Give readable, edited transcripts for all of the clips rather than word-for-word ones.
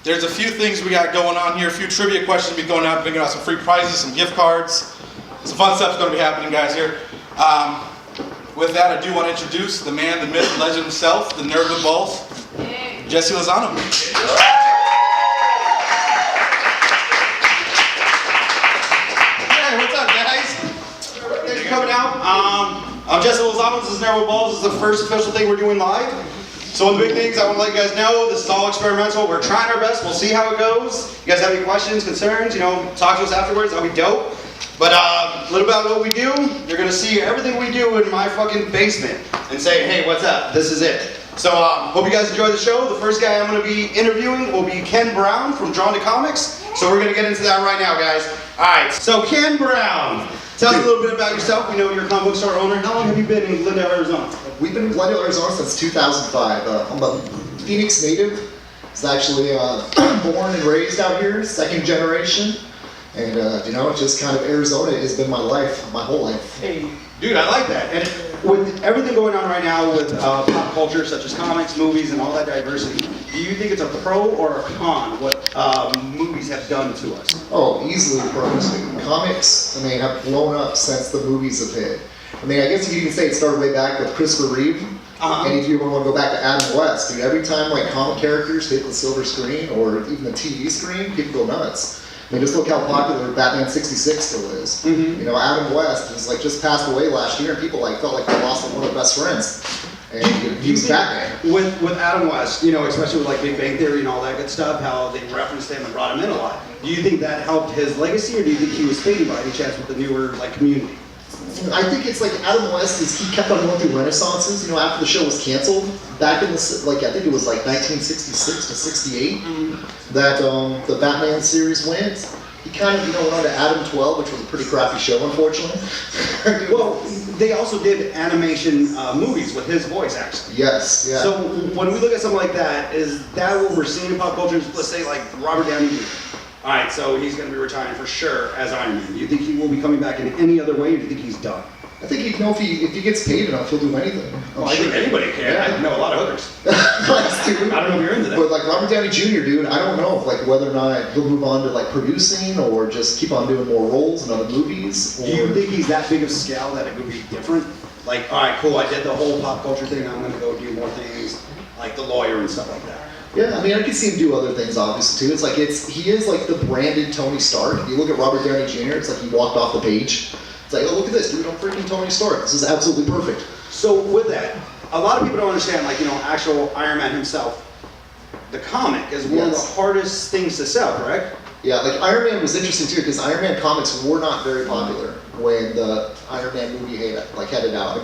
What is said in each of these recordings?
there's a few things we got going on here, a few trivia questions we going out, bringing out some free prizes, some gift cards. Some fun stuff's going to be happening, guys, here. With that, I do want to introduce the man, the myth, the legend himself, the nerd with balls, Jesse Lozano. Hey, what's up, guys? Thanks for coming out. I'm Jesse Lozano. This is Nerd with Balls. This is the first official thing we're doing live. So one of the big things I want to let you guys know, this is all experimental. We're trying our best. We'll see how it goes. You guys have any questions, concerns, talk to us afterwards. That'll be dope. But a little about what we do. You're going to see everything we do in my fucking basement and say, hey, what's up? This is it. So hope you guys enjoy the show. The first guy I'm going to be interviewing will be Ken Brown from Drawn to Comics. So we're going to get into that right now, guys. All right, so Ken Brown. Tell us a little bit about yourself. We know you're a comic book store owner. How long have you been in Glendale, Arizona? We've been in Glendale, Arizona since 2005. I'm a Phoenix native. I was actually born and raised out here, second generation. And just kind of Arizona has been my life, my whole life. Hey, dude, I like that. And with everything going on right now with pop culture, such as comics, movies, and all that diversity, do you think it's a pro or a con what movies have done to us? Oh, easily pros. Comics, have blown up since the movies have hit. I guess you can say it started way back with Christopher Reeve. And if you want to go back to Adam West, dude, every time comic characters hit the silver screen or even the TV screen, people go nuts. Just look how popular Batman 66 still is. Adam West is just passed away last year, and people felt like they lost one of their best friends. And he was Batman. With Adam West, especially with Big Bang Theory and all that good stuff, how they referenced him and brought him in a lot. Do you think that helped his legacy, or do you think he was fading by any chance with the newer community? I think it's Adam West he kept on going through renaissances. After the show was canceled, back in the I think it was 1966 to 68 that the Batman series went. He kind of went on to Adam 12, which was a pretty crappy show, unfortunately. Well, they also did animation movies with his voice, actually. Yes. Yeah. So when we look at something like that, is that what we're seeing in pop culture? Let's say Robert Downey Jr. All right, so he's going to be retiring for sure as Iron Man. Do you think he will be coming back in any other way, or do you think he's done? I think if he gets paid enough, he'll do anything. I think anybody can. Yeah. I know a lot of hookers. I don't know if you're into that. But Robert Downey Jr., dude, I don't know whether or not he'll move on to producing or just keep on doing more roles in other movies. Do you think he's that big of a scale that it would be different? All right, cool, I did the whole pop culture thing. I'm going to go do more things like The Lawyer and stuff like that. Yeah, I could see him do other things, obviously, too. He is the branded Tony Stark. If you look at Robert Downey Jr., it's he walked off the page. It's oh, look at this, dude, I'm freaking Tony Stark. This is absolutely perfect. So with that, a lot of people don't understand, actual Iron Man himself, the comic is one of the hardest things to sell, correct? Yeah, Iron Man was interesting, too, because Iron Man comics were not very popular when the Iron Man movie headed out.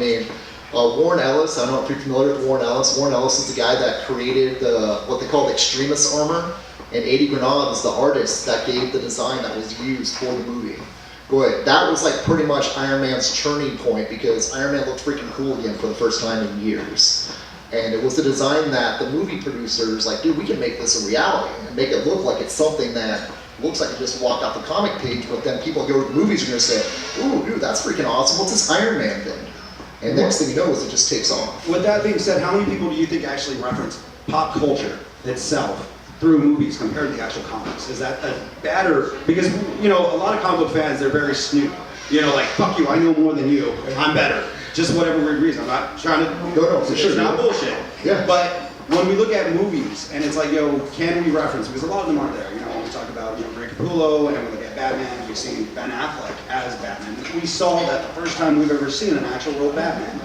Warren Ellis, I don't know if you're familiar with Warren Ellis. Warren Ellis is the guy that created what they call the Extremis armor, and Eddie Granade is the artist that gave the design that was used for the movie. But that was pretty much Iron Man's turning point, because Iron Man looked freaking cool again for the first time in years. And it was the design that the movie producers dude, we can make this a reality and make it look like it's something that looks like it just walked off the comic page, but then people go to the movies and are going to say, ooh, dude, that's freaking awesome. What's this Iron Man thing? And next thing you know is it just takes off. With that being said, how many people do you think actually reference pop culture itself through movies compared to the actual comics? Is that a better, because a lot of comic book fans, they're very snoop. Fuck you, I know more than you, I'm better. Just whatever weird reason. I'm not trying to, no, for sure. It's not bullshit. Yeah. But when we look at movies, and it's can we reference, because a lot of them aren't there. When we talk about Greg Capullo, and when we look at Batman, we've seen Ben Affleck as Batman. We saw that the first time we've ever seen an actual real Batman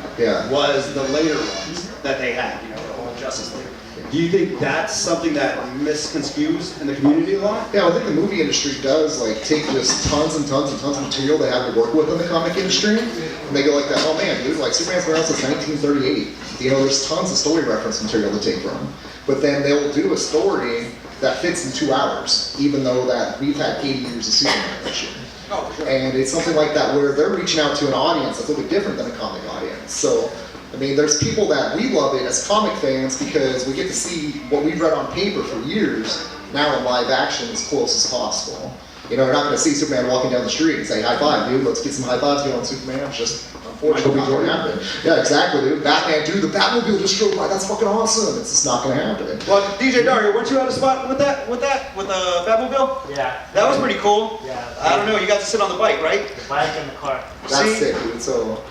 was the later ones that they had, the whole Justice League. Do you think that's something that misconstrues in the community a lot? Yeah, I think the movie industry does take just tons and tons and tons of material they have to work with in the comic industry, and they go that, oh man, dude, Superman's been around since 1938. There's tons of story reference material to take from. But then they'll do a story that fits in 2 hours, even though that we've had 80 years of Superman this year. Oh, for sure. And it's something like that where they're reaching out to an audience that's a little bit different than a comic audience. So, there's people that we love it as comic fans because we get to see what we've read on paper for years now in live action as close as possible. You're not going to see Superman walking down the street and say, high five, dude, let's get some high fives going on Superman. It's just, unfortunately not gonna happen. Yeah, exactly, dude. Batman, dude, the Batmobile just drove by. That's fucking awesome. It's just not gonna happen. Well, DJ Dario, weren't you at a spot with that, with the Batmobile? Yeah. That was pretty cool. Yeah. I don't know, you got to sit on the bike, right? The bike and the car. That's See? sick, dude. So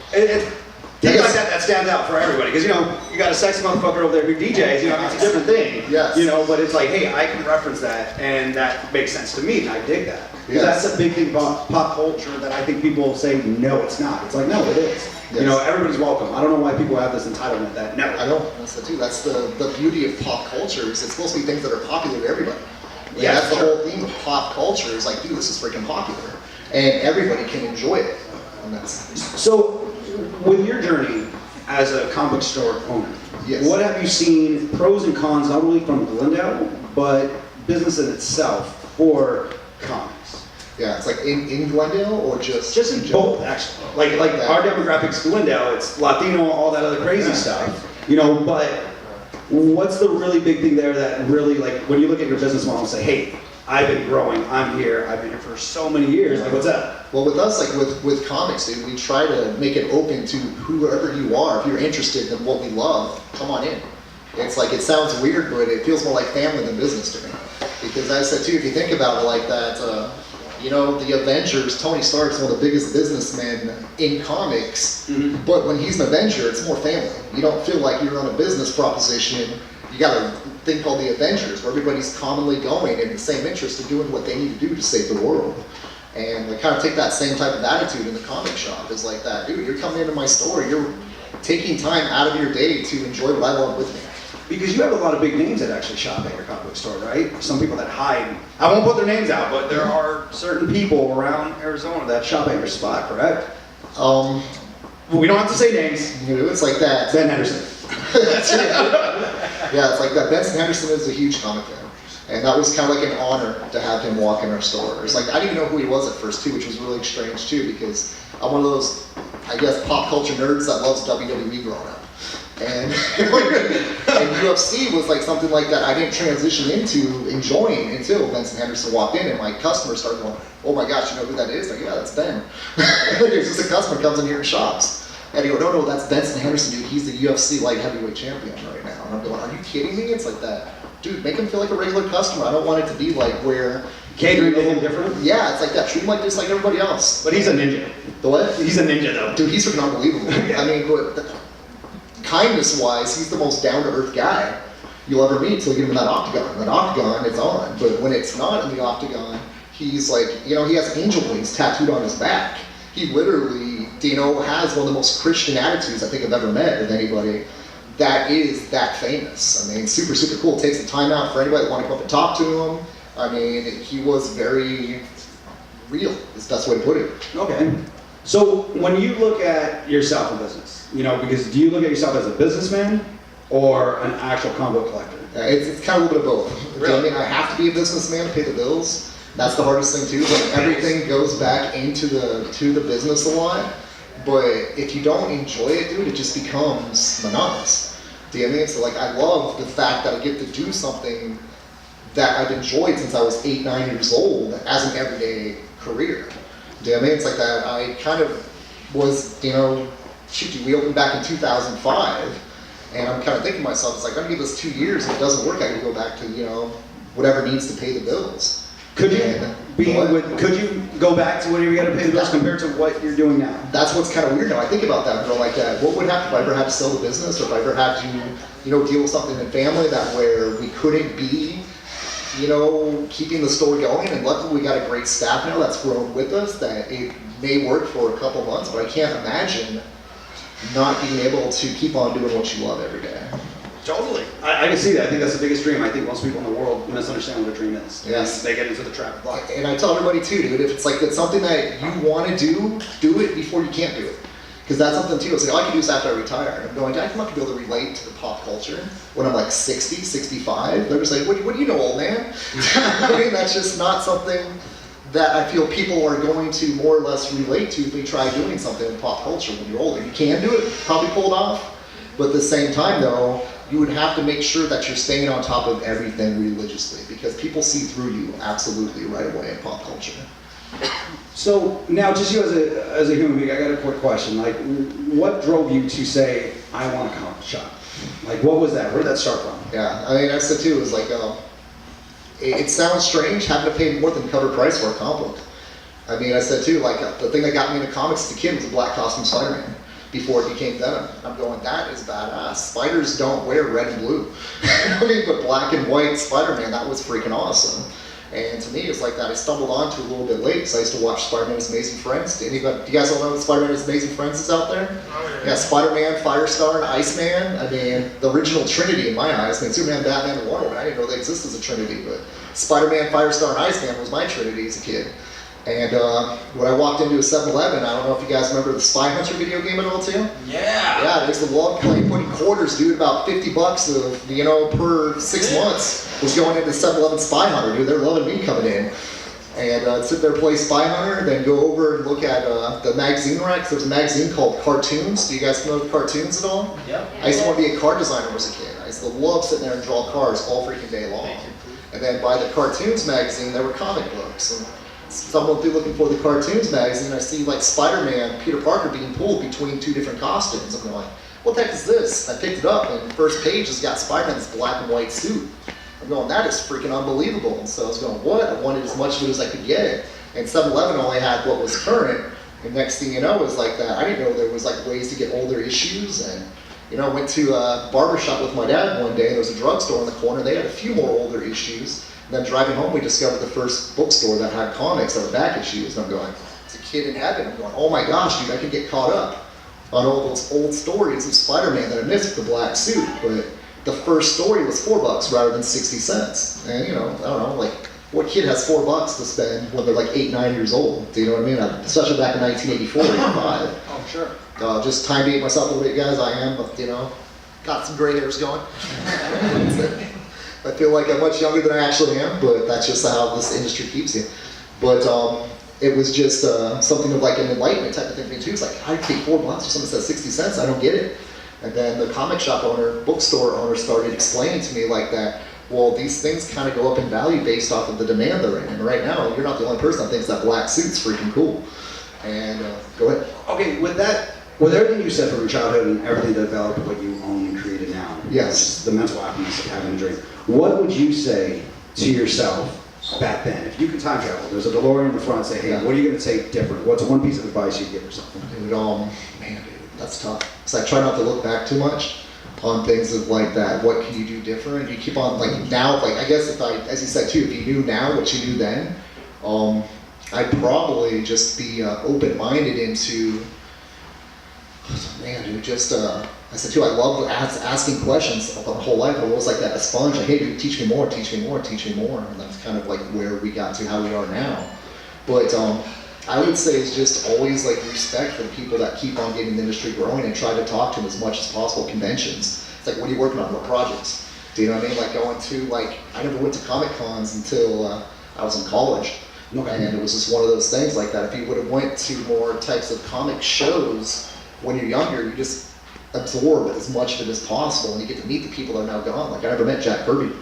Things Yes. like that stands out for everybody, because you know, you got a sexy motherfucker over there who DJs, you know, it's a different thing. Yes. You know, but it's like, hey, I can reference that, and that makes sense to me, and I dig that. Because Yes. that's a big thing about pop culture that I think people say, no, it's not. It's like, no, it is. Yes. You know, everybody's welcome. I don't know why people have this entitlement that, no. I know, that's the too. That's the beauty of pop culture is it's supposed to be things that are popular to everybody. Like, Yeah, that's the sure. whole theme of pop culture is like, dude, this is freaking popular. And everybody can enjoy it. And that's, So, with your journey as a comic book store owner, Yes. what have you seen pros and cons, not only from Glendale, but business in itself for comics? yeah, it's like in Glendale or just Just in general? both, actually. Like our demographics, Glendale, it's Latino, all that other crazy stuff. You know, but what's the really big thing there that really, like, when you look at your business model and say, hey, I've been growing, I'm here, I've been here for so many years, like, what's that? Well, with us, like with comics, dude, we try to make it open to whoever you are. If you're interested in what we love, come on in. It's like, it sounds weird, but it feels more like family than business to me. Because as I said too, if you think about it like that, you know, the Avengers, Tony Stark's one of the biggest businessmen in comics, but when he's an Avenger, it's more family. You don't feel like you're on a business proposition. You got a thing called the Avengers, where everybody's commonly going in the same interest of doing what they need to do to save the world. And they kind of take that same type of attitude in the comic shop. Is like that, dude, you're coming into my store, you're taking time out of your day to enjoy what I love with me. Because you have a lot of big names that actually shop at your comic book store, right? Some people that hide. I won't put their names out, but there are certain people around Arizona that shop at your spot, correct? We don't have to say names. You know, it's like that. Ben Henderson. That's it. Yeah, it's like that. Benson Henderson is a huge comic fan. And that was kind of like an honor to have him walk in our store. It's like, I didn't even know who he was at first too, which was really strange too, because I'm one of those, I guess, pop culture nerds that loves WWE growing up. And, and UFC was like something like that I didn't transition into enjoying until Benson Henderson walked in and my customers started going, oh my gosh, you know who that is? Like, yeah, that's Ben. It's just a customer comes in here and shops. And he go, no, that's Benson Henderson, dude. He's the UFC light heavyweight champion right now. And I'm going, are you kidding me? It's like that. Dude, make him feel like a regular customer. I don't want it to be like where... Catering to him different? Yeah, it's like that. Treat him like just like everybody else. But he's a ninja. The what? He's a ninja though. Dude, he's freaking unbelievable. Yeah. I mean, but kindness-wise, he's the most down-to-earth guy you'll ever meet until you get him in that octagon. That octagon, it's on. But when it's not in the octagon, he's like, you know, he has angel wings tattooed on his back. He literally, you know, has one of the most Christian attitudes I think I've ever met with anybody that is that famous. I mean, super, super cool. Takes the time out for anybody that want to come up and talk to him. I mean, he was very real, is the best way to put it. Okay. So when you look at yourself in business, you know, because do you look at yourself as a businessman or an actual comic book collector? It's kind of a little bit of both. Really? I mean, I have to be a businessman to pay the bills. That's the hardest thing too. Like everything goes back into the business a lot. But if you don't enjoy it, dude, it just becomes monotonous. Do you know what I mean? So like, I love the fact that I get to do something that I've enjoyed since I was 8, 9 years old as an everyday career. Do you know what I mean? It's like that I kind of was, you know, shoot, we opened back in 2005, and I'm kind of thinking to myself, it's like, I'm gonna give this 2 years, if it doesn't work, I gotta go back to, you know, whatever needs to pay the bills. Could you And could you go back to whatever you got to pay the bills compared to what you're doing now? that's what's kind of weird now. I think about that and go like that. What would happen if I ever had to sell the business, or if I ever had to, you know, deal with something in family that where we couldn't be, you know, keeping the store going? And luckily we got a great staff now that's grown with us, that it may work for a couple months, but I can't imagine not being able to keep on doing what you love every day. Totally. I can see that. I think that's the biggest dream. I think most people in the world misunderstand what a dream is. Yes. They get into the trap of life. And I tell everybody too, dude, if it's like it's something that you want to do it before you can't do it. Because that's something too. It's like, oh, I can do this after I retire. And I'm going, I'm not going to be able to relate to the pop culture when I'm like 60, 65. They're just like, what do you know, old man? I mean, that's just not something that I feel people are going to more or less relate to if they try doing something in pop culture when you're older. You can do it, probably pull it off. But at the same time though, you would have to make sure that you're staying on top of everything religiously, because people see through you absolutely right away in pop culture. So now, just you as a human being, I got a quick question. Like, what drove you to say, I want a comic shop? Like, what was that? Where did that start from? Yeah, I mean, I said too, it was like, it sounds strange having to pay more than cover price for a comic book. I mean, I said too, like, the thing that got me into comics as a kid was a black costume Spider-Man before it became Venom. I'm going, that is badass. Spiders don't wear red and blue. I mean, but black and white Spider-Man, that was freaking awesome. And to me, it's like that I stumbled onto a little bit late, because I used to watch Spider-Man's Amazing Friends. Do you guys all know what Spider-Man's Amazing Friends is out there? Oh, yeah. Spider-Man, Firestar, and Iceman. I mean, the original Trinity in my eyes. I mean, Superman, Batman, and Wonder Woman, I didn't know they exist as a Trinity, but Spider-Man, Firestar, and Iceman was my Trinity as a kid. And when I walked into a 7-Eleven, I don't know if you guys remember the Spy Hunter video game at all too? Yeah. Yeah, there's the love playing, putting quarters, dude, about $50 of, per 6 months was going into 7-Eleven Spy Hunter, dude. They're loving me coming in. And I'd sit there, play Spy Hunter, then go over and look at the magazine racks. There's a magazine called Cartoons. Do you guys know the Cartoons at all? Yeah. I used to want to be a car designer as a kid. I used to love sitting there and draw cars all freaking day long. And then by the Cartoons magazine, there were comic books. And someone through looking for the Cartoons magazine, I see like Spider-Man, Peter Parker being pulled between two different costumes. I'm going, what the heck is this? I picked it up, and the first page has got Spider-Man in this black and white suit. I'm going, that is freaking unbelievable. And so I was going, what? I wanted as much of it as I could get. And 7-Eleven only had what was current. And next thing you know, is like that. I didn't know there was like ways to get older issues. And I went to a barbershop with my dad one day. There was a drugstore in the corner. They had a few more older issues. And then driving home, we discovered the first bookstore that had comics that were back issues. And I'm going, it's a kid in heaven. I'm going, oh my gosh, dude, I could get caught up on all those old stories of Spider-Man that I missed with the black suit. But the first story was $4 rather than 60 cents. And I don't know, like, what kid has $4 to spend when they're like 8, 9 years old? Do you know what I mean? Especially back in 1984, 85. Oh, sure. Just time to date myself a little bit, guys. I am, but got some gray hairs going. I feel like I'm much younger than I actually am, but that's just how this industry keeps you. But it was just something of like an enlightenment type of thing for me too. It's like, I take $4 for something that says 60 cents, I don't get it. And then the comic shop owner, bookstore owner started explaining to me like that, well, these things kind of go up in value based off of the demand they're in. And right now, you're not the only person that thinks that black suit's freaking cool. And go ahead. Okay, with everything you said from your childhood and everything that developed what you own and created now, Yes. the mental happiness of having a dream, what would you say to yourself back then? If you could time travel, there's a DeLorean in the front, say, hey, what are you going to take different? What's one piece of advice you'd give yourself? Dude, man, dude, that's tough. So I try not to look back too much on things of like that. What can you do different? You keep on like now, like I guess if I, as you said too, if you knew now what you knew then, I'd probably just be open-minded into, man, dude, just I said too, I love asking questions my whole life. I was like that, a sponge, like, hey dude, teach me more, teach me more, teach me more. And that's kind of like where we got to how we are now. But I would say it's just always like respect for the people that keep on getting the industry growing and try to talk to them as much as possible. Conventions. It's like, what are you working on? What projects? Do you know what I mean? Like going to, like, I never went to Comic Cons until I was in college. Okay. And it was just one of those things like that. If you would have went to more types of comic shows when you're younger, you just absorb as much of it as possible, and you get to meet the people that are now gone. Like I never met Jack Kirby,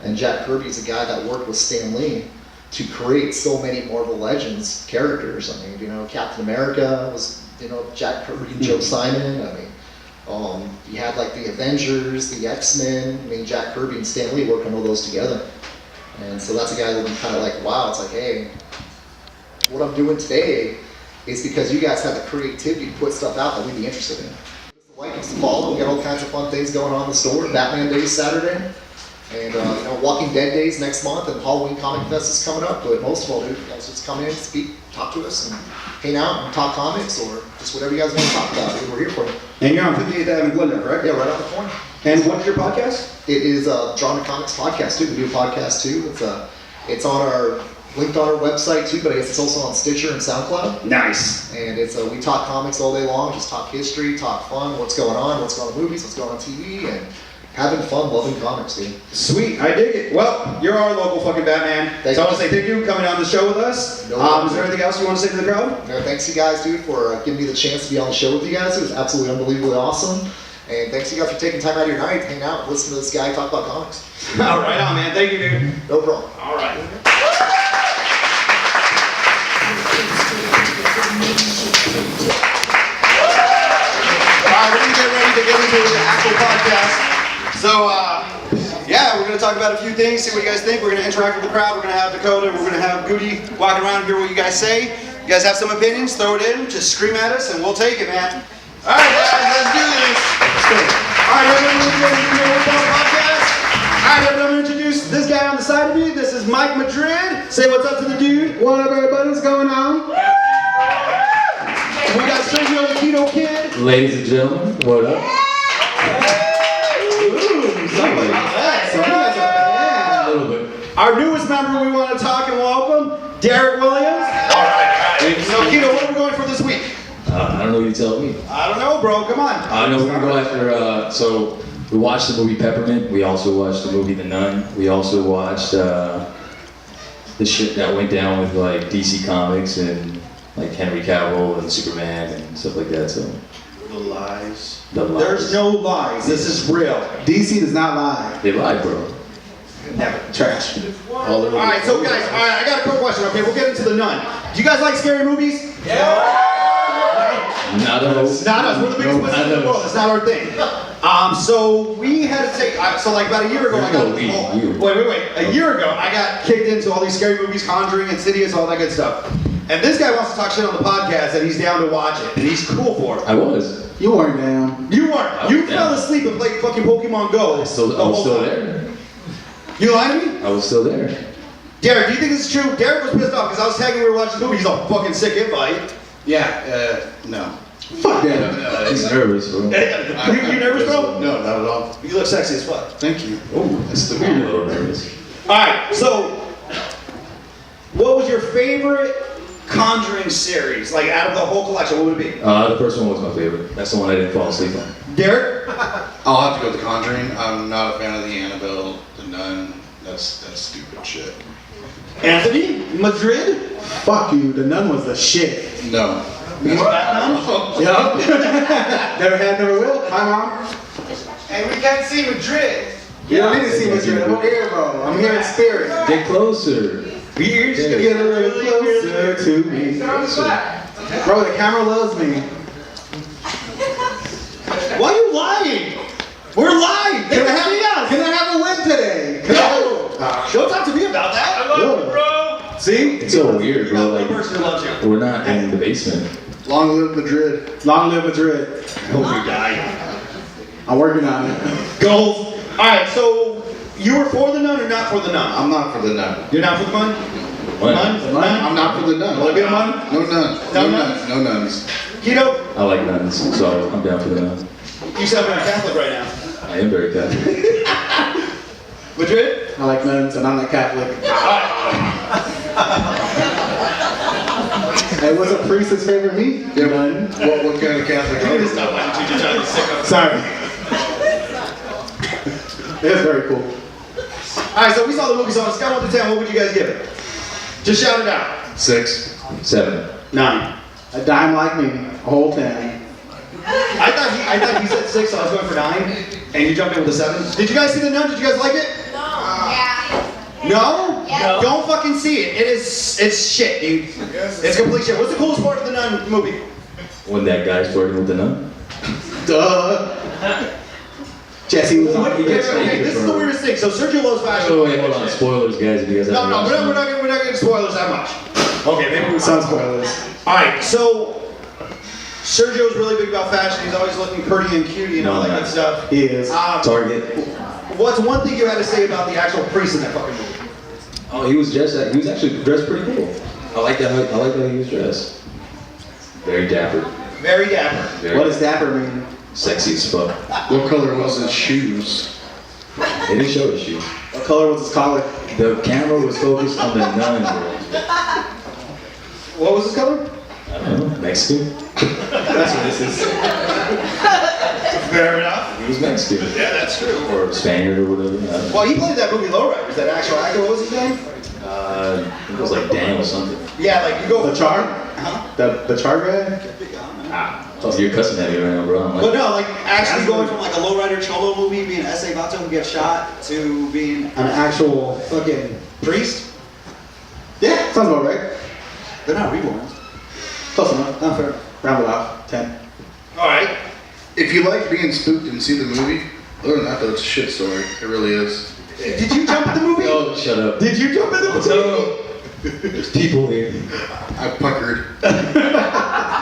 and Jack Kirby's a guy that worked with Stan Lee to create so many Marvel Legends characters. I mean, Captain America was, Jack Kirby and Joe Simon. I mean, you had like the Avengers, the X-Men. I mean, Jack Kirby and Stan Lee worked on all those together. And so that's a guy that I'm kind of like, wow, it's like, hey, what I'm doing today is because you guys have the creativity to put stuff out that we'd be interested in. Like us to follow, we got all kinds of fun things going on in the store. Batman Days Saturday, and Walking Dead Days next month, and Halloween Comic Fest is coming up. But most of all, dude, you guys just come in, speak, talk to us, and hang out and talk comics or just whatever you guys want to talk about. Dude, we're here for you. And you're on 58th Avenue in Glendale, correct? Yeah, right on the corner. And what's your podcast? It is Drawn to Comics podcast too. We do a podcast too. It's on our linked on our website too, but I guess it's also on Stitcher and SoundCloud. Nice. And it's we talk comics all day long, just talk history, talk fun, what's going on in movies, what's going on TV, and having fun, loving comics, dude. Sweet, I dig it. Well, you're our local fucking Batman. Thank so I you. want to say thank you for coming on the show with us. No problem. Is there anything else you want to say to the crowd? No, thanks you guys, dude, for giving me the chance to be on the show with you guys. It was absolutely unbelievably awesome. And thanks you guys for taking time out of your night to hang out and listen to this guy talk about comics. All right on, man. Thank you, dude. No problem. All right. podcast. So, yeah, we're gonna talk about a few things, see what you guys think. We're gonna interact with the crowd. We're gonna have Dakota, we're gonna have Goody walking around, hear what you guys say. You guys have some opinions, throw it in, just scream at us, and we'll take it, man. All right, guys, let's do this. All right, everybody, podcast. All right, everybody, I'm gonna introduce this guy on the side of me. This is Mike Madrid. Say what's up to the dude. What up, everybody? What's going on? We got Sergio the Keto Kid. Ladies and gentlemen, what up? A little bit. Our newest member we want to talk and welcome, Derek Williams. All right. So, Keto, what are we going for this week? I don't know, you tell me. I don't know, bro. Come on. I know we're gonna go after, so we watched the movie Peppermint, we also watched the movie The Nun, we also watched the shit that went down with like DC Comics and like Henry Cavill and Superman and stuff like that, so. The lies. The lies. There's no lies. This is real. DC does not lie. They lied, bro. Never. Trash. All right, so guys, all right, I got a quick question. Okay, we'll get into The Nun. Do you guys like scary movies? Not us. Not us. We're the biggest business in the world. It's not our thing. So we had to take. So like about a year ago, I got. No, you. Wait. A year ago, I got kicked into all these scary movies, Conjuring, Insidious, all that good stuff. And this guy wants to talk shit on the podcast, and he's down to watch it, and he's cool for it. I was. You weren't down. You weren't. You was fell down. asleep and played fucking Pokemon Go. I was still the whole time. there. You lying to me? I was still there. Derek, do you think this is true? Derek was pissed off because I was tagging we were watching the movie. He's all fucking sick invite. Yeah, no. Fuck that. He's nervous, bro. You nervous, bro? No, not at all. You look sexy as fuck. Thank you. That's the I'm a little nervous. Alright, so what was your favorite Conjuring series? Like out of the whole collection, what would it be? The first one was my favorite. That's the one I didn't fall asleep on. Derek? I'll have to go with The Conjuring. I'm not a fan of the Annabelle, The Nun. That's stupid shit. Anthony? Madrid? Fuck you. The Nun was the shit. No. Batman? Yup. Never had, never will. Hi, Mom. Hey, we can't see Madrid. You don't need to see me, Madrid. I'm here, bro. I'm here in spirit. Get closer. You're just Get a little closer to me. Bro, the camera loves me. Why are you lying? We're live! They Can I can see us! have a win today? Can I Don't talk to me about that! have See? It's so weird, You're not bro. the Like, person who loves you. we're not in the basement. Long live Madrid. Long live Madrid. Hope you die. I'm working on it. Goals. Alright, so you were for the Nun or not for the Nun? I'm not for the Nun. You're not for the Nun? What? Nun? I'm not for the Nun. Wanna be a nun? No nuns. No No nuns? nuns. No nuns. Keto, I like nuns, so I'm down for the nun. you sound very Catholic right now. I am very Catholic. Madrid? I like nuns and I'm not Catholic. Hey, what's a priest's favorite meat? Yeah, Nun. what kind of Catholic You are need to you? stop lying to you, just trying to be sick of it. Sorry. It's very cool. Alright, so we saw the movies on a scale of 1 to 10, what would you guys give it? Just shout it out. 6. 7. 9. A dime like me, a whole 10. I thought he said 6, so I was going for 9, and you jumped in with a 7. Did you guys see the Nun? Did you guys like it? No? Yeah. Don't fucking see it. It's shit, dude. It's complete shit. What's the coolest part of the Nun movie? When that guy's flirting with the nun. Duh. Jesse was on. Okay, this is the weirdest thing. So Sergio loves fashion. Oh, wait, hold on. Spoilers, guys, if you guys No, haven't watched we're it. not getting spoilers that much. Okay, maybe we Some spoilers. All right, so Sergio's really big about fashion. He's always looking pretty and cutie and all that good stuff. He is. Target. What's one thing you had to say about the actual priest in that fucking movie? Oh, he was actually dressed pretty cool. I like that how he was dressed. Very dapper. Very dapper. Very What does dapper mean? sexy as fuck. What color was his shoes? They didn't show the shoe. What color was his collar? The camera was focused on the nun, bro. What was his color? I don't know. Mexican? That's what this is. Fair enough. He was Mexican. Yeah, that's true. Or Spaniard or whatever. I don't know. Well, he played that movie Lowriders, that actual actor. What was his name? It was like Dan or something. Yeah, like you go The Char? Huh? The char guy? Oh, you're cussing at me right now, bro. I'm But like, no, like actually going from like a lowrider cholo movie, being S.A. Vato who gets shot, to being An actual. fucking priest. Yeah, sounds about right. They're not reborns. Close enough. Not fair. Round it off. 10. All right. If you like being spooked and see the movie, Other than that, though, it's a shit story. It really is. Did you jump in the movie? Oh, shut up. Did you jump in the movie? There's people here. I puckered.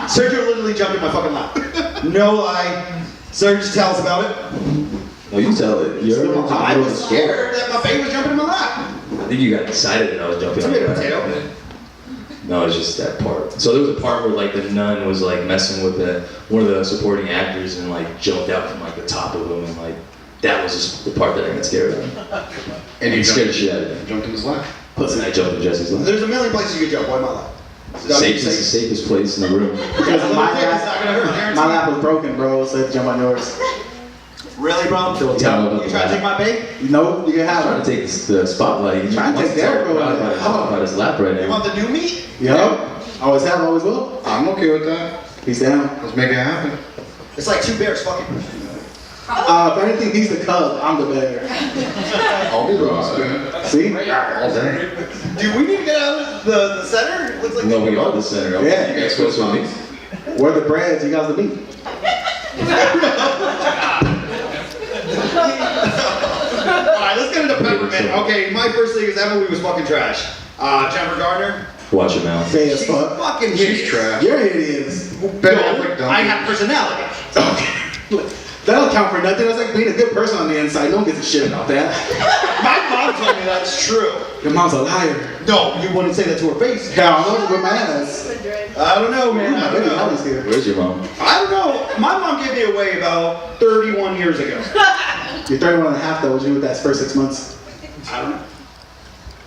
Sergio literally jumped in my fucking lap. No lie. Sergio, tell us about it. No, you tell it. You're I was scared that my baby was jumping in my lap. I think you got excited that I was jumping on Tomato your potato. back. No, it's just that part. So there was a part where like the nun was like messing with one of the supporting actors and like jumped out from like the top of him and like that was just the part that I got scared of. And you scared the jumped, shit out of me. jumped in his lap. Plus, then I jumped in Jesse's lap. There's a million places you could jump. Why my lap? It's the safest place in the room. Because It's my not gonna hurt. lap, Guaranteed. my lap was broken, bro, so I had to jump on yours. Really, bro? Tell me You about trying to take my bait? Nope, you can I'm have trying it. to take the spotlight. He's Trying to take Derek over there. about his lap right You now. want the new meat? Yup. Always have, always will. I'm okay with that. He's down. Let's make it happen. It's like two bears fucking. If anything, he's the cub. I'm the bear. I'll be the See? all day. Do we need to get out of the center? It looks like No, we are the center. Yeah. You guys supposed to be. We're the breads, you guys the meat. Alright, let's get into Peppermint. Okay, my first thing is that movie was fucking trash. Jennifer Garner. Watch your mouth. Fay as She's fuck. fucking She's hideous. trash. Your head is. Ben Affleck done. I have personality. That don't count for nothing. That's like being a good person on the inside. No one gives a shit about that. My mom told me that's true. Your mom's a liar. No, you wouldn't say that to her face. Hell, I'm gonna whip my ass. I don't know, man. I My don't baby know. mom is here. Where's your mom? I don't know. My mom gave me away about 31 years ago. You're 31 and a half though. What you do with that first 6 months? I don't know.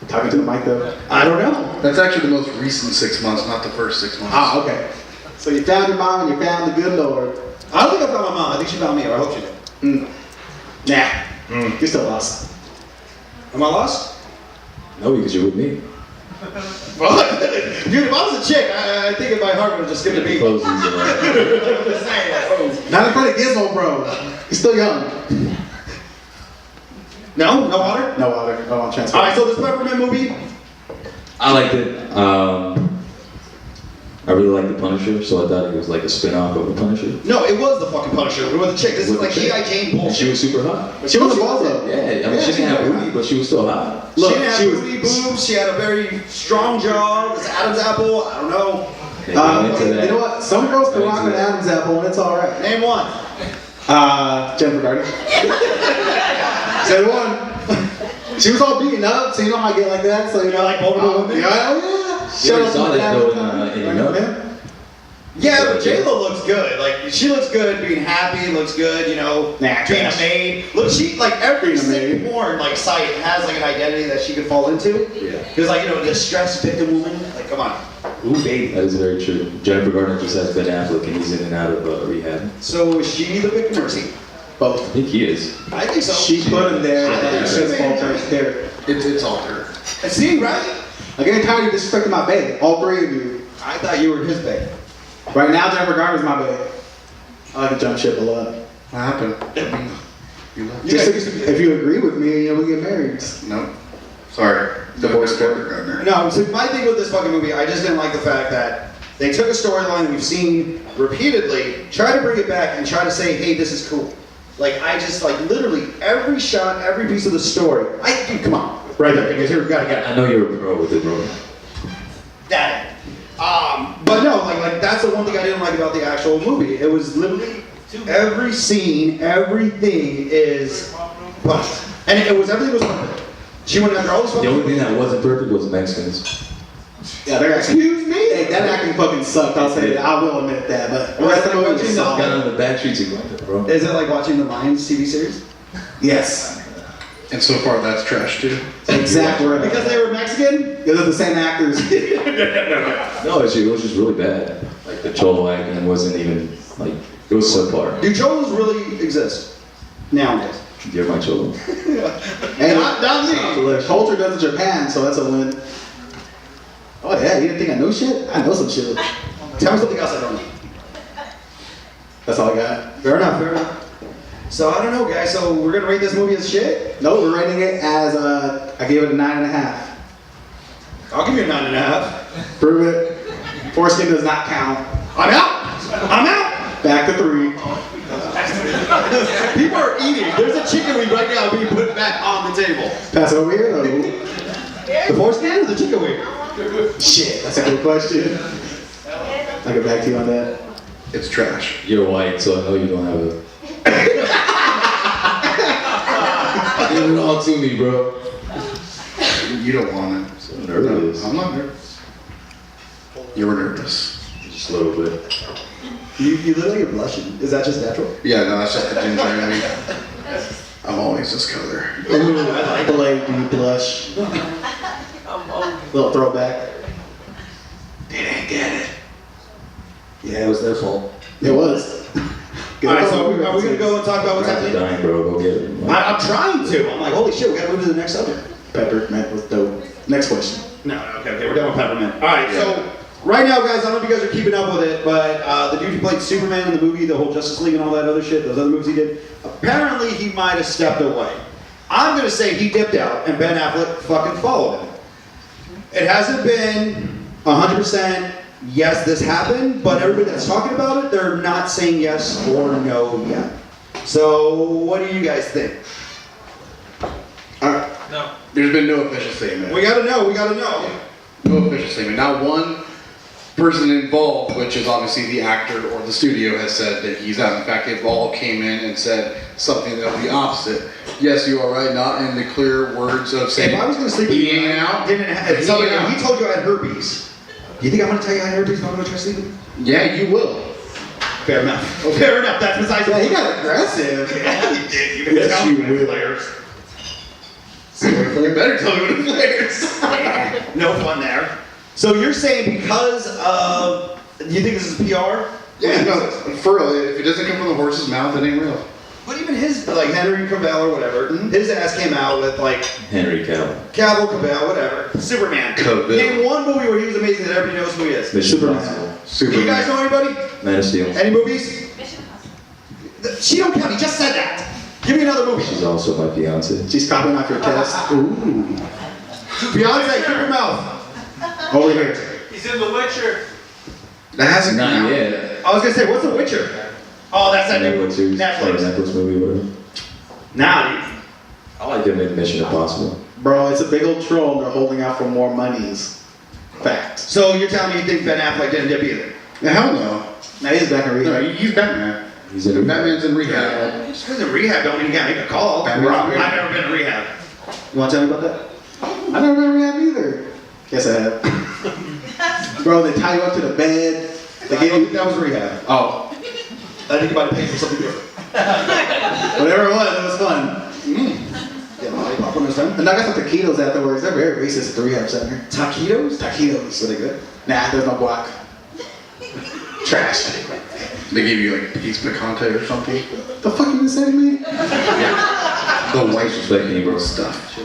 Talking to the mic though. I don't know. That's actually the most recent 6 months, not the first 6 months. Ah, okay. So you found your mom and you found the good Lord. I don't think I found my mom. I think she found me, or I hope she did. Nah. You're still lost. Am I lost? No, because you're with me. Fuck. Dude, if I was a chick, I think in my heart would have just given me. Close these. I'm just saying, like, oh. Not in front of Gizmo, bro. He's still young. No? No water? No water. No on transfer. Alright, so this Peppermint movie, I liked it. I really liked The Punisher, so I thought it was like a spin-off of The Punisher. no, it was the fucking Punisher. It was a chick. This is With like the chick. G.I. Jane And bullshit. she was super hot. She was a boss though. Yeah, I mean, she didn't have booty, but she was still hot. Look, she didn't have she was- booty boobs. She had a very strong jaw. This Adam's apple. I don't know. They got into that. You know what? Some girls can rock an Adam's apple and it's alright. Name one. Jennifer Garner. Said one. She was all beaten up, so you know how I get like that. So you know, like vulnerable women? Yeah, oh, yeah. You already saw that though in your note. Yeah, but J-Lo looks good. Like, she looks good being happy, looks good, you know, Nah, being trash. a maid. Look, she, like, every Being a sick maid. porn, like, site has, like, an identity that she could fall into. Yeah. Because, like, you know, distressed victim woman. Like, come on. Ooh, baby. That is very true. Jennifer Garner just has Ben Affleck, and he's in and out of rehab. So, is she the victim or is he? I Both. think he is. I think so. She put him there. I think and she it's made all him. her character. It's all her. See, right? I'm getting tired of you disrespecting my babe. All three of you. I thought you were his babe. Right now, Jennifer Garner's my babe. I like to jump ship a lot. What happened? You left. Just if you agree with me, you know, we get married. No. Sorry. Divorce Jennifer Garner. No, so my thing with this fucking movie, I just didn't like the fact that they took a storyline we've seen repeatedly, try to bring it back and try to say, hey, this is cool. Like, I just, like, literally every shot, every piece of the story. Dude, come on. Right there, because here, we gotta get it. I know you're a pro with it, bro. That. But no, like that's the one thing I didn't like about the actual movie. It was literally every scene, everything is perfect. And everything was perfect. She went after all this The fucking. only thing that wasn't perfect was the Mexicans. Yeah, they're acting. Excuse me? Hey, that acting fucking sucked. I'll say that. I will admit that. But the rest of the movie was Watching Got solid. on the back streets of Glendale, bro. Is it like watching the Mayans TV series? Yes. And so far, that's trash too. Exactly. Right. Because they were Mexican? They're the same actors. No, it was just really bad. Like the Cholo acting wasn't even like it was subpar. Do cholos really exist nowadays? You're my Cholo. Hey, Not me. the culture does in Japan, so that's a win. Oh yeah, you didn't think I knew shit? I know some shit. Tell me something else I don't know. That's all I got. Fair enough, fair enough. So I don't know, guys. So we're gonna rate this movie as shit? No, we're rating it as I gave it a 9.5. I'll give you a 9.5. Prove it. Foreskin does not count. I'm out. I'm out. Back to 3. People are eating. There's a chicken wing right now being put back on the table. Pass it over here. Or... The foreskin or the chicken wing? Shit, that's a good question. I'll get back to you on that. It's trash. You're white, so I know you don't have a. Give it all to me, bro. You don't want it. So nervous. I'm not nervous. You were nervous. Just a little bit. You look like you're blushing. Is that just natural? Yeah, no, that's just the ginger in me. I'm always this color. Ooh, I like the light deep blush. Little throwback. They didn't get it. Yeah, it was their fault. It was. Alright, so are we gonna go and talk about what's Rats are happening? dying, bro. Go get it. I'm trying to. I'm like, holy shit, we gotta move to the next subject. Peppermint was dope. Next question. No, okay, we're done with peppermint. Alright, so right now, guys, I don't know if you guys are keeping up with it, but the dude who played Superman in the movie, the whole Justice League and all that other shit, those other movies he did, apparently he might have stepped away. I'm gonna say he dipped out and Ben Affleck fucking followed him. It hasn't been 100% yes, this happened, but everybody that's talking about it, they're not saying yes or no yet. So, what do you guys think? There's been no official statement. We gotta know. No official statement. Not one person involved, which is obviously the actor or the studio, has said that he's out. In fact, they've all came in and said something that the opposite. Yes, you are right. Not in the clear words of saying. If I was gonna sleep with he you, ain't out. if somebody, if he told you I had herpes, do you think I'm gonna tell you I had herpes if I'm gonna try sleeping? Yeah, you will. Fair enough. Fair enough. That's besides. Yeah, he got aggressive. Yeah, you did. You can Yes, tell you me when it will. flares. You better tell me when it flares. No fun there. So you're saying because of? Do you think this is PR? Yeah, no, for real. If it doesn't come from the horse's mouth, it ain't real. But even his, like Henry Cavill or whatever, his ass came out with like Henry Cavill. Cavill, whatever. Superman. Cavill. Name one movie where he was amazing that everybody knows who he is. Mission Superman. Impossible. Do you guys know anybody? Man of Steel. Any movies? She don't count. He just said that. Give me another movie. She's also my fiance. She's copying off your test. Ooh. Beyonce, keep your mouth. Over here. He's in The Witcher. That hasn't come Not out yet. I was gonna say, what's The Witcher? Oh, that's that new Netflix series. Like Netflix. Netflix movie, whatever. Now, dude. I like them in Mission Impossible. Bro, it's a big old troll and they're holding out for more monies. Fact. So you're telling me you think Ben Affleck didn't dip either? Hell no. Now he's back in No, rehab. he's Batman. He's in Batman's in rehab. Just because in rehab don't mean you can't make a call. Batman's Rob, in rehab. I've never been in rehab. You want to tell me about that? I never been in rehab either. Yes, I have. Bro, they tie you up to the bed. They give you, That was rehab. oh, I think you might have paid for something different. whatever it was fun. Yeah, lollipop when it was done. And I got some taquitos afterwards. They're very racist at the rehab center. Taquitos? Taquitos. Were they good? Nah, there's no guac. Trash. They gave you like piece picante or something. The fuck you say to me? The white Disrespect me, bro. stuff.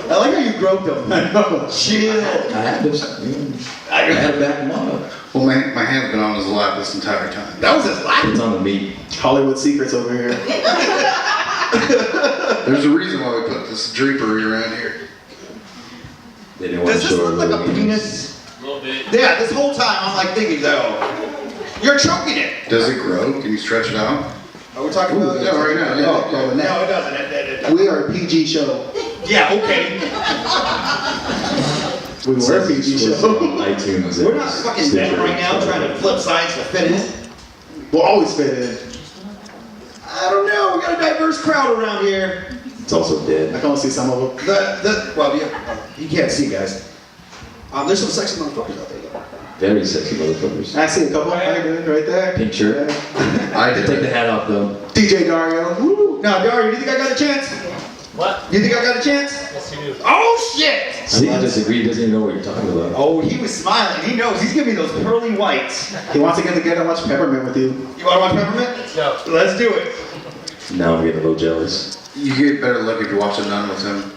I like how you groped them. I know. Chill. I had this. I had to back him up. Well, my hand's been on his lap this entire time. That was his lap. It's on the meat. Hollywood secrets over here. There's a reason why we put this drapery around here. They didn't want Does to this show look like a little penis? A little bit. Yeah, this whole time I'm like thinking, though, you're choking it. Does it grow? Can you stretch it out? Are we talking about? Yeah, right now. Yeah. Oh, oh, No, now. it doesn't. It doesn't. We are a PG show. Yeah, okay. We were a PG Exclusive show. on iTunes. We're and not fucking Stitcher men right and now stuff. trying to flip sides to fit in. We'll always fit in. I don't know. We got a diverse crowd around here. It's also I dead. can only see some of them. Well, you can't see, guys. There's some sexy motherfuckers out there, though. Very sexy motherfuckers. I see a couple. Right there. Pink shirt. I Take did. the hat off though. DJ Dario. Woo. Now, Dario, do you think I got a chance? What? You think I got a chance? Yes, you do. Oh, shit! See, he disagreed. Doesn't even know what you're talking about. Oh, he was smiling. He knows. He's giving me those pearly whites. He wants to get together and watch Peppermint with you. You want to watch Peppermint? Let's go. Let's do it. Now I'm getting a little jealous. You get better luck if you watch a nun with him.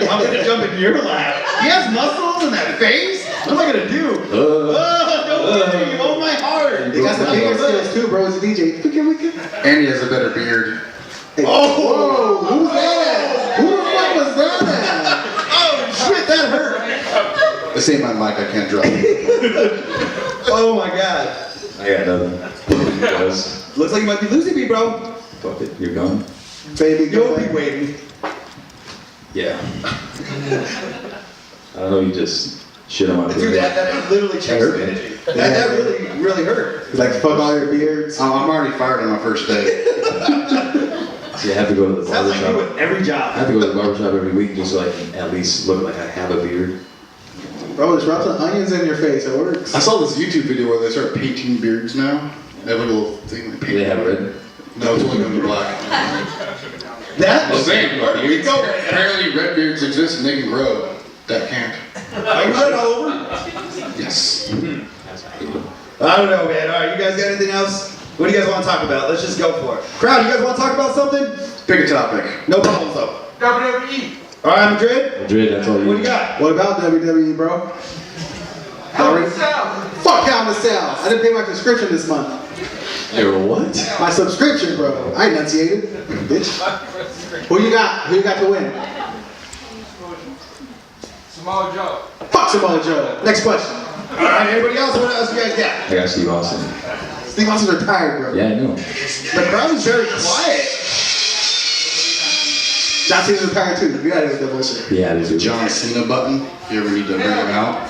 I'm gonna jump in your lap. He has muscles in that face. What am I gonna do? Oh, don't worry. You own my heart. He got some bigger skills too, bro. He's a DJ. Wicked. And he has a better beard. Oh, who's that? Who the fuck was that? Oh, shit, that hurt. This ain't my mic, I can't drop it. Oh, my God. I got nothing. Because Looks like you might be losing me, bro. Fuck it, you're gone. Baby, you'll be waiting. Yeah. I don't know, you just shit on my Dude, that literally changed hurt the me. energy. That really, really hurt. Like, fuck all your beards. I'm already fired on my first day. See, I have to go to the Sounds like you barbershop. with every I job. have to go to the barbershop every week just so I can at least look like I have a beard. Bro, just rub some onions in your face. It works. I saw this YouTube video where they start painting beards now. They have like a little thing they Do paint. they have red? No, it's only gonna be black. That I'm saying, where do we go? apparently red beards exist and they can grow. That can't. Are you red all over? Yes. I don't know, man. All right, you guys got anything else? What do you guys want to talk about? Let's just go for it. Crowd, you guys want to talk about something? Pick a topic. No problems though. WWE. All right, Madrid. Madrid, that's all you. What do you got? What about WWE, bro? Hell in a Cell. Fuck Hell in a Cell. I didn't pay my subscription this month. You're what? My subscription, bro. I enunciated, bitch. Who you got? Who you got to win? Samoa Joe. Fuck Samoa Joe. Next question. All right, anybody else? What else you guys got? I got Steve Austin. Steve Austin's retired, bro. Yeah, I know. The crowd is very quiet. John Cena's retired too. Get out of here with that bullshit. Yeah, they do. John Cena button. If you ever need to bring him out.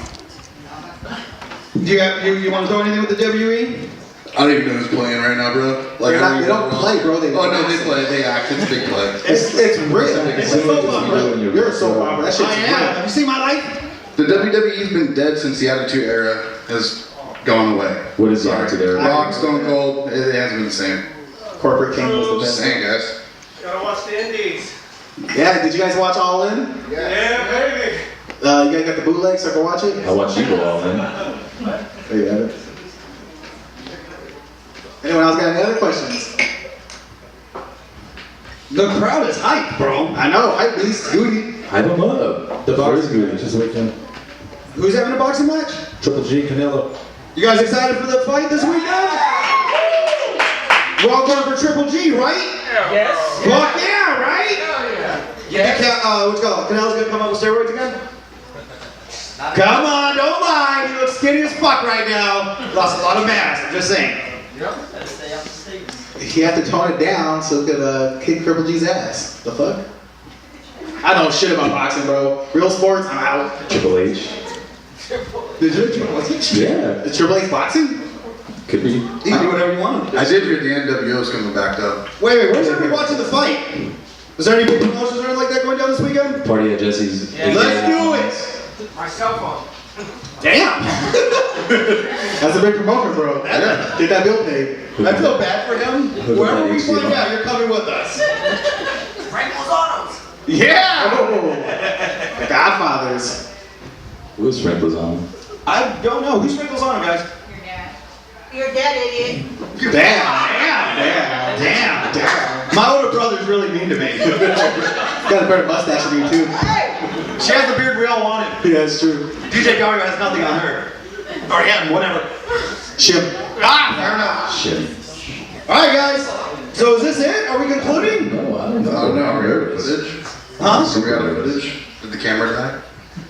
Do you want to throw anything with the WWE? I don't even know who's playing right now, bro. Like They don't play, bro. They Oh no, they play. They act. It's a big play. It's real. It's a soap opera. You're a soap opera. That shit's I am. Have you seen my life? The WWE's been dead since the Attitude Era has gone away. What is the Attitude Era? Rock, Stone Cold. It hasn't been the same. real. Corporate King was the Just best. saying, guys. Gotta watch the Indies. Yeah, did you guys watch All In? Yeah, baby. You guys got the bootleg so I can watch it? I watched you go all in. There you have it. Anyone else got any other questions? The crowd is hyped, bro. I know, hype beast, Goody. Hype him up. The bar is good. This weekend. Who's having a boxing match? Triple G, Canelo. You guys excited for the fight this weekend? We're all going for Triple G, right? Yes. Fuck yeah, right? Hell yeah. What's it called? Canelo's gonna come up with steroids again? Come on, don't lie. You look skinny as fuck right now. Lost a lot of mass. I'm just saying. He had to tone it down so he could kick Triple G's ass. The fuck? I know shit about boxing, bro. Real sports, I'm out. Triple H. Did you? Yeah. Is Triple H boxing? Could be. You can do whatever you want. I did hear the NWO's coming back up. Wait, where's everybody watching the fight? Was there any big promotions or anything like that going down this weekend? Party at Jesse's. Yeah. Let's do it. My cell phone. Damn. That's a big promoter, bro. Yeah. Get that bill paid. I feel bad for him. Wherever we find out, you're coming with us. Franklin's Autos. Yeah. Oh, Godfathers. Who's Frank Lozano? I don't know. Who sprinkles on him, guys? Your dad, idiot. Damn. My older brother's really mean to me. Got a better mustache than you, too. She has the beard we all wanted. Yeah, that's true. DJ Dario has nothing on her. Or him, whatever. Shim. Fair enough. Shit. All right, guys. So is this it? Are we concluding? No, I don't know. Oh no, we got footage. Huh? So we got footage. Did the camera die?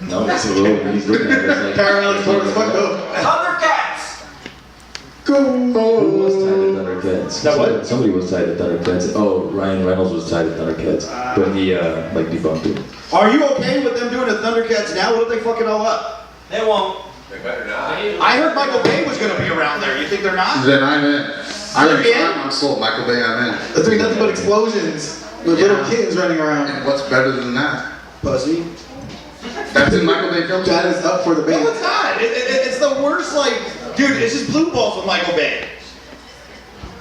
No, it's a little. He's looking at us like. Parallel towards the fuck though. Thundercats. Who was tied to Thundercats? That what? Somebody was tied to Thundercats. Oh, Ryan Reynolds was tied to Thundercats, but he like debunked it. Are you okay with them doing the Thundercats now? What if they fuck it all up? They won't. I heard Michael Bay was going to be around there. You think they're not? Then I'm in. You're in? I'm sold. Michael Bay, I'm in. There's been nothing but explosions with little kids running around. And what's better than that? Pussy. That's in Michael Bay films. That is up for the No, bait. it's not. It's the worst, like, dude, it's just blue balls with Michael Bay.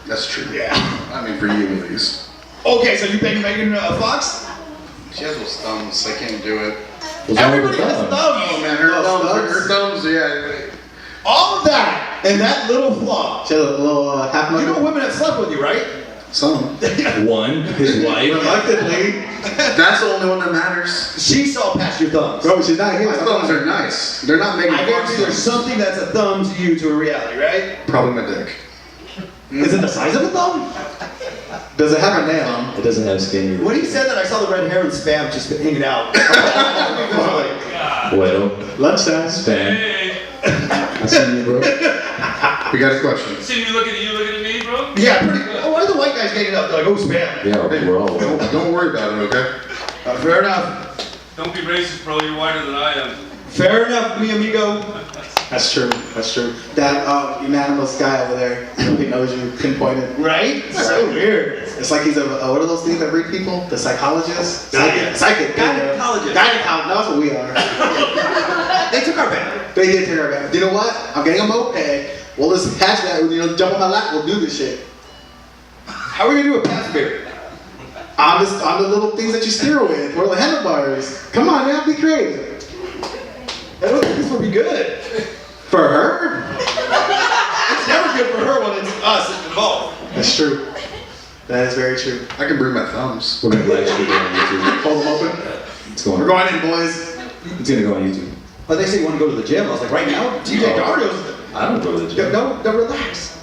That's true. Yeah. I mean, for you at least. Okay, so you paying Megan Fox? She has those thumbs. I can't do it. What's wrong with Everybody the has thumb? thumbs. Oh man, her thumbs? thumbs. Yeah. All of that and that little flaw. She had a little half You know monkey. women have slept with you, right? Some. One, his wife. Reluctantly. That's the only one that matters. She saw past your thumbs. Bro, she's not here. My thumbs are nice. They're not making. I guarantee there's something that's a thumb to you to a reality, right? Probably my dick. Is it the size of a thumb? Does it have a nail? It doesn't have skin either. When he said that, I saw the red hair and spam just hanging out. Well, Lunchtime. Stan. Hey. I see you, bro. We got a question. See you looking at me, bro? Yeah, pretty. Oh, why are the white guys getting up? They're like, oh, spam. Yeah, we're all. Don't worry about it, okay? Fair enough. Don't be racist, bro. You're whiter than I am. Fair enough, mi amigo. That's true. That's true. That unanimous guy over there, he knows you, pinpointed. Right? So weird. It's like he's a what are those things that read people? The psychologist? Yeah. Psychic. Gynecologist. Gynecologist. That's what we are. They took our back. They did take our back. You know what? I'm getting a moped. We'll just patch that. Jump on my lap. We'll do this shit. How are we gonna do a pass beer? On the little things that you steer with, or the handlebars. Come on now, be creative. I don't think this would be good. For her? It's never good for her when it's us involved. That's true. That is very true. I can bring my thumbs. We're gonna live stream it on YouTube. Hold them open. It's going. We're going in, boys. It's gonna go on YouTube. But they say you want to go to the gym. I was like, right now? TJ Dario's. I don't go to the gym. No, relax.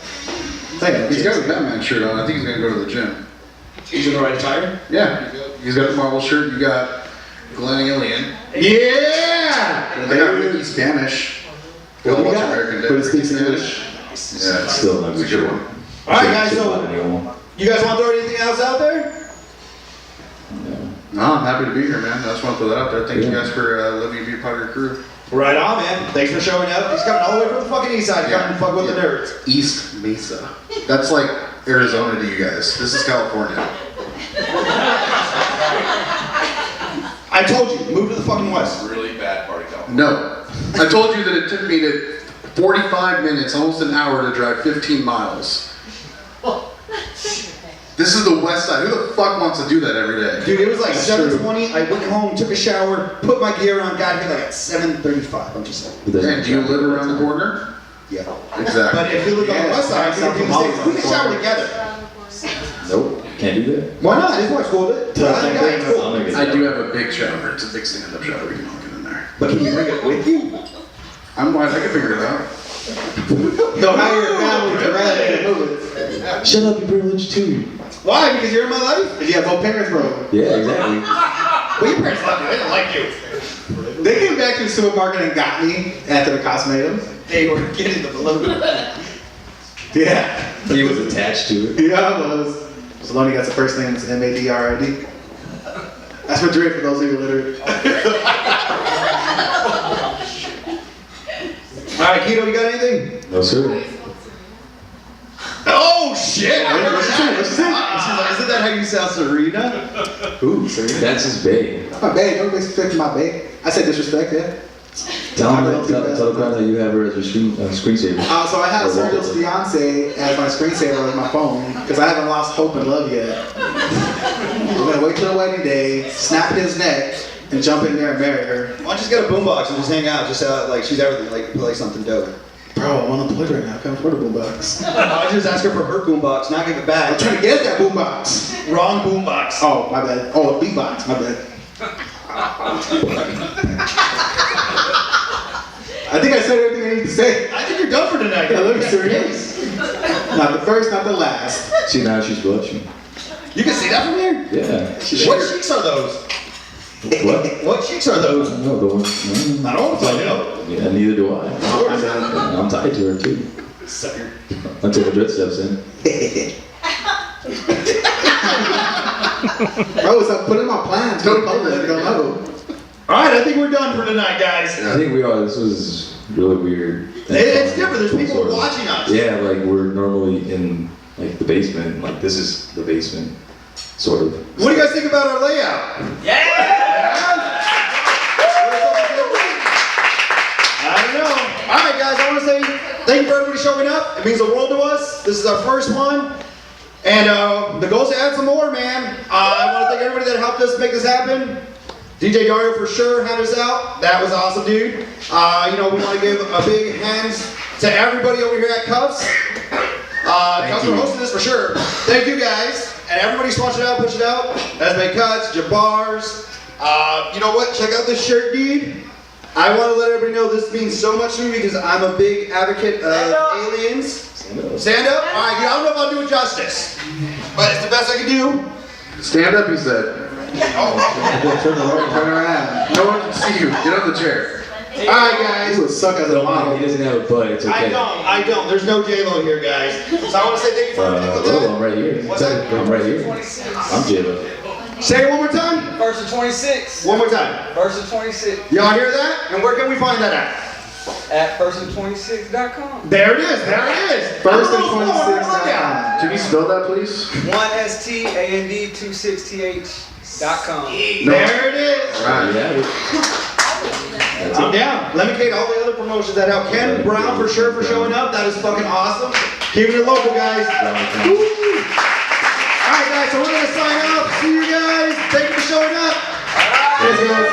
He's got a Batman shirt on. I think he's gonna go to the gym. He's in the right attire? Yeah, he's got the Marvel shirt. You got Glenn Alien. Yeah! I got Ricky Spanish. Go watch American Dad. But it Ricky speaks English. Yeah, Still not it's a sure. good one. Alright, guys, Shit so about anyone. you guys want to throw anything else out there? No, I'm happy to be here, man. I just want to throw that out there. Thank you Yeah. guys for letting me be a part of your crew. Right on, man. Thanks for showing up. He's coming all the way from the fucking east side, coming to fuck with the nerds. East Mesa. That's like Arizona to you guys. This is California. I told you, move to the fucking west. Really bad party couple. No. I told you that it took me to 45 minutes, almost an hour to drive 15 miles. This is the west side. Who the fuck wants to do that every day? Dude, it was like That's 7:20. I went home, took a shower, put my gear on, got here like at 7:35. I'm just saying. And do you live around the corner? Yeah. Exactly. But if you live on the west side, you can do the same. We can shower together. Nope, can't do that. Why not? His wife's cool with it. Yeah, I think it's cool. I'll make it. I do have a big shower. It's a big stand-up shower. We can all get in there. But can you bring it with you? I'm wise. I can figure it out. No, how your family to rather move it. Shut up, you privileged too. Why? Because you're in my life? If you have both parents, bro. Yeah, exactly. Well, your parents love you. They don't like you. They came back to the supermarket and got me after the cosmetums. They were getting the balloon. Yeah. He was attached to it. Yeah, I was. Saloni got the first name, it's M-A-D-R-I-D. That's what Drake for those of you illiterate. Alright, Keto, you got anything? No sir. Oh, shit! What'd you say? What'd you say? Isn't that how you sound, Serena? Ooh, sorry. That's his bae. My babe, don't disrespect my babe. I said disrespect, yeah. Tell him that, tell the crowd that you have her as your screensaver. So I have Or Sergio's wallpaper. fiance as my screensaver on my phone because I haven't lost hope and love yet. I'm gonna wait till the wedding day, snap his neck, and jump in there and marry her. Why don't you just get a boombox and just hang out? Just like she's everything, like play something dope. Bro, I'm unemployed right now. I can't afford a boombox. I just ask her for her boombox, not give it I'm back. trying to get that boombox. Wrong boombox. Oh, my bad. Oh, a beatbox. My bad. I think I said everything I need to say. I think you're done for tonight. Yeah, let me serious. Not the first, not the last. See, now she's blushing. You can see that from here? Yeah. What cheeks are those? What? What cheeks are those? I don't know, the one. I don't want to find out. Yeah, neither do I. I'm tied to her too. Sucker. Until Madrid steps in. Bro, stop putting my plans to the public. Don't know. Alright, I think we're done for tonight, guys. I think we are. This was really weird. It's different. There's people Sort of. watching us. Yeah, like we're normally in like the basement. Like this is the basement, sort of. What do you guys think about our layout? I don't know. Alright, guys, I want to say thank you for everybody showing up. It means the world to us. This is our first one. And the goal is to add some more, man. I want to thank everybody that helped us make this happen. DJ Dario for sure had us out. That was awesome, dude. You know, we want to give a big hands to everybody over here at Cuffs. Cuffs for hosting this for sure. Thank you guys. And everybody sponsored out, push it out. That's made cuts, Jabars. You know what? Check out this shirt, dude. I want to let everybody know this means so much to me because I'm a big advocate of aliens. Stand up? Alright, I don't know if I'll do it justice. But it's the best I can do. Stand up, he said. Oh. Turn around. No one can see you. Get on the chair. Alright, guys. You would suck as a He model. doesn't have a butt. It's okay. I don't. There's no J-Lo here, guys. So I want to say thank you for everything with Oh, that. I'm right here. What's that? I'm right here. I'm J-Lo. Say it one more time. Verse 26. One more time. Verse 26. Y'all hear that? And where can we find that at? At verse26.com. There it is. There it is. First and I'm a little slow. 26. Rundown. Can you spell that, please? 1STAND26TH.com. There it is. Yeah. I'm down. Let me take all the other promotions that out. Ken Brown for sure for showing up. That is fucking awesome. Keeping it local, guys. Woo. All right, guys. So we're gonna sign off. See you guys. Thank you for showing up. Cheers, guys.